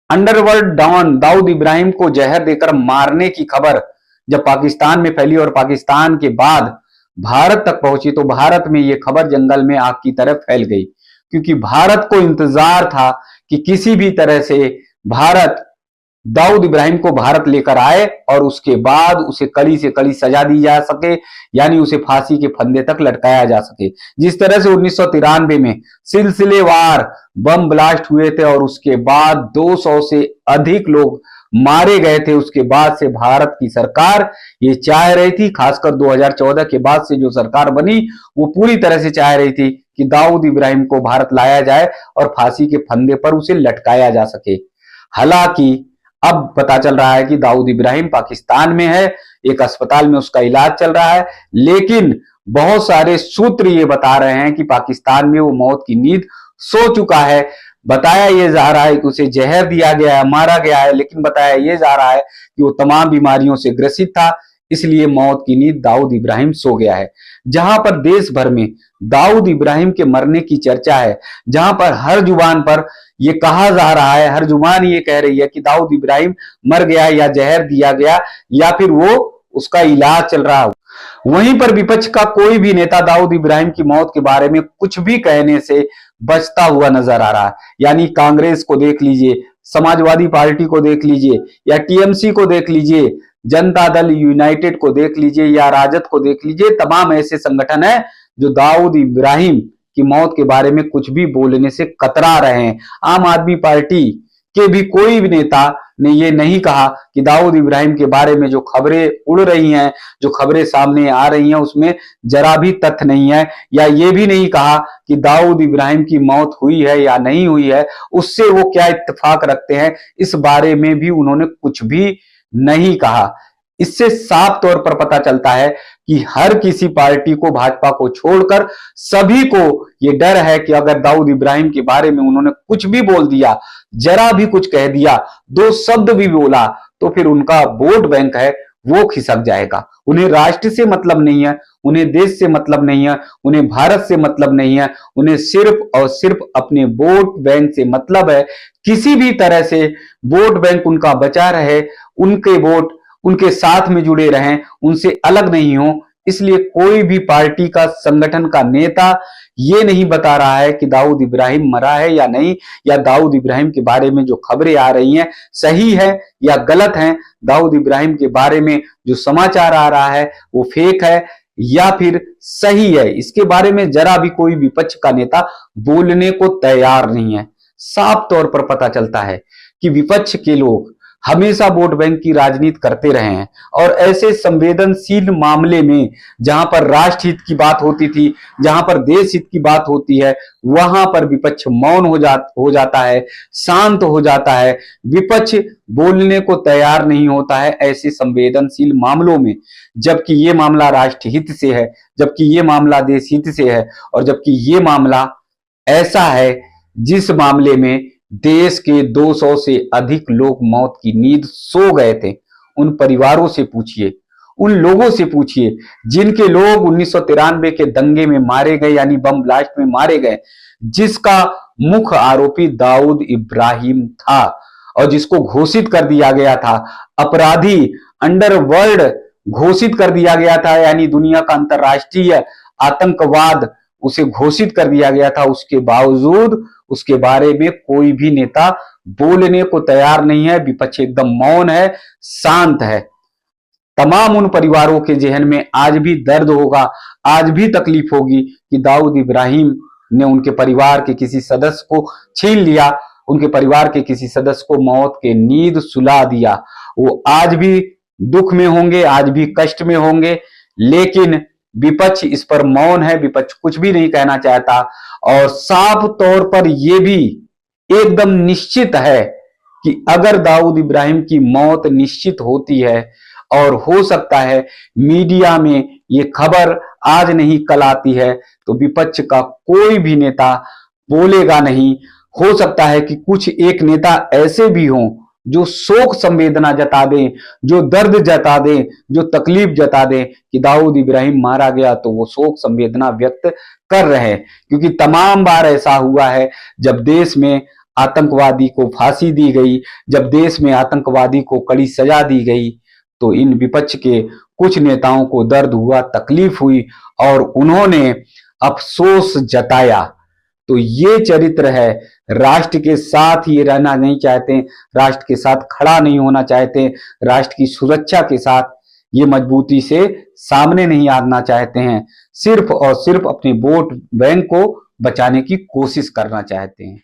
Underworld don Dawood Ibrahim को जहर देकर मारने की खबर जब पाकिस्तान में फैली और पाकिस्तान के बाद भारत तक पहुंची तो भारत में यह खबर जंगल में आग की तरह फैल गई, क्योंकि भारत को इंतजार था कि किसी भी तरह से भारत दाऊद इब्राहिम को भारत लेकर आए और उसके बाद उसे कड़ी से कड़ी सजा दी जा सके, यानी उसे फांसी के फंदे तक लटकाया जा सके। जिस तरह से 1993 में सिलसिलेवार बम ब्लास्ट हुए थे और उसके बाद 200 से अधिक लोग मारे गए थे, उसके बाद से भारत की सरकार ये चाह रही थी, खासकर 2014 के बाद से जो सरकार बनी वो पूरी तरह से चाह रही थी कि दाऊद इब्राहिम को भारत लाया जाए और फांसी के फंदे पर उसे लटकाया जा सके। हालांकि अब पता चल रहा है कि दाऊद इब्राहिम पाकिस्तान में है, एक अस्पताल में उसका इलाज चल रहा है, लेकिन बहुत सारे सूत्र ये बता रहे हैं कि पाकिस्तान में वो मौत की नींद सो चुका है। बताया ये जा रहा है कि उसे जहर दिया गया है, मारा गया है, लेकिन बताया ये जा रहा है कि वो तमाम बीमारियों से ग्रसित था, इसलिए मौत की नींद दाऊद इब्राहिम सो गया है। जहां पर देश भर में दाऊद इब्राहिम के मरने की चर्चा है, जहां पर हर जुबान पर ये कहा जा रहा है, हर जुबान ये कह रही है कि दाऊद इब्राहिम मर गया या जहर दिया गया या फिर वो उसका इलाज चल रहा हो, वहीं पर विपक्ष का कोई भी नेता दाऊद इब्राहिम की मौत के बारे में कुछ भी कहने से बचता हुआ नजर आ रहा है। यानी कांग्रेस को देख लीजिए, समाजवादी पार्टी को देख लीजिए या टीएमसी को देख लीजिए, जनता दल यूनाइटेड को देख लीजिए या राजद को देख लीजिए, तमाम ऐसे संगठन है जो दाऊद इब्राहिम की मौत के बारे में कुछ भी बोलने से कतरा रहे हैं। आम आदमी पार्टी के भी कोई भी नेता ने ये नहीं कहा कि दाऊद इब्राहिम के बारे में जो खबरें उड़ रही हैं, जो खबरें सामने आ रही हैं, उसमें जरा भी तथ्य नहीं है, या ये भी नहीं कहा कि दाऊद इब्राहिम की मौत हुई है या नहीं हुई है, उससे वो क्या इत्तेफाक रखते हैं, इस बारे में भी उन्होंने कुछ भी नहीं कहा। इससे साफ तौर पर पता चलता है कि हर किसी पार्टी को, भाजपा को छोड़कर सभी को ये डर है कि अगर दाऊद इब्राहिम के बारे में उन्होंने कुछ भी बोल दिया, जरा भी कुछ कह दिया, दो शब्द भी बोला, तो फिर उनका वोट बैंक है वो खिसक जाएगा। उन्हें राष्ट्र से मतलब नहीं है, उन्हें देश से मतलब नहीं है, उन्हें भारत से मतलब नहीं है, उन्हें सिर्फ और सिर्फ अपने वोट बैंक से मतलब है। किसी भी तरह से वोट बैंक उनका बचा रहे, उनके वोट उनके साथ में जुड़े रहें, उनसे अलग नहीं हो। इसलिए कोई भी पार्टी का, संगठन का नेता ये नहीं बता रहा है कि दाऊद इब्राहिम मरा है या नहीं, या दाऊद इब्राहिम के बारे में जो खबरें आ रही हैं सही है या गलत हैं, दाऊद इब्राहिम के बारे में जो समाचार आ रहा है वो फेक है या फिर सही है, इसके बारे में जरा भी कोई विपक्ष का नेता बोलने को तैयार नहीं है। साफ तौर पर पता चलता है कि विपक्ष के लोग हमेशा वोट बैंक की राजनीति करते रहे हैं और ऐसे संवेदनशील मामले में जहां पर राष्ट्र हित की बात होती थी, जहां पर देश हित की बात होती है, वहां पर विपक्ष मौन हो जाता है, शांत हो जाता है। विपक्ष बोलने को तैयार नहीं होता है ऐसे संवेदनशील मामलों में, जबकि ये मामला राष्ट्र हित से है, जबकि ये मामला देश हित से है, और जबकि ये मामला ऐसा है जिस मामले में देश के 200 से अधिक लोग मौत की नींद सो गए थे। उन परिवारों से पूछिए, उन लोगों से पूछिए जिनके लोग 1993 के दंगे में मारे गए, यानी बम ब्लास्ट में मारे गए, जिसका मुख्य आरोपी दाऊद इब्राहिम था और जिसको घोषित कर दिया गया था अपराधी, अंडरवर्ल्ड घोषित कर दिया गया था, यानी दुनिया का अंतरराष्ट्रीय आतंकवाद उसे घोषित कर दिया गया था। उसके बावजूद उसके बारे में कोई भी नेता बोलने को तैयार नहीं है। विपक्ष एकदम मौन है, शांत है। तमाम उन परिवारों के जहन में आज भी दर्द होगा, आज भी तकलीफ होगी कि दाऊद इब्राहिम ने उनके परिवार के किसी सदस्य को छीन लिया, उनके परिवार के किसी सदस्य को मौत के नींद सुला दिया। वो आज भी दुख में होंगे, आज भी कष्ट में होंगे, लेकिन विपक्ष इस पर मौन है, विपक्ष कुछ भी नहीं कहना चाहता। और साफ तौर पर यह भी एकदम निश्चित है कि अगर दाऊद इब्राहिम की मौत निश्चित होती है, और हो सकता है मीडिया में ये खबर आज नहीं कल आती है, तो विपक्ष का कोई भी नेता बोलेगा नहीं। हो सकता है कि कुछ एक नेता ऐसे भी हों जो शोक संवेदना जता दें, जो दर्द जता दें, जो तकलीफ जता दें कि दाऊद इब्राहिम मारा गया, तो वो शोक संवेदना व्यक्त कर रहे हैं। क्योंकि तमाम बार ऐसा हुआ है जब देश में आतंकवादी को फांसी दी गई, जब देश में आतंकवादी को कड़ी सजा दी गई, तो इन विपक्ष के कुछ नेताओं को दर्द हुआ, तकलीफ हुई और उन्होंने अफसोस जताया। तो ये चरित्र है, राष्ट्र के साथ ये रहना नहीं चाहते, राष्ट्र के साथ खड़ा नहीं होना चाहते, राष्ट्र की सुरक्षा के साथ ये मजबूती से सामने नहीं आना चाहते हैं, सिर्फ और सिर्फ अपने वोट बैंक को बचाने की कोशिश करना चाहते हैं।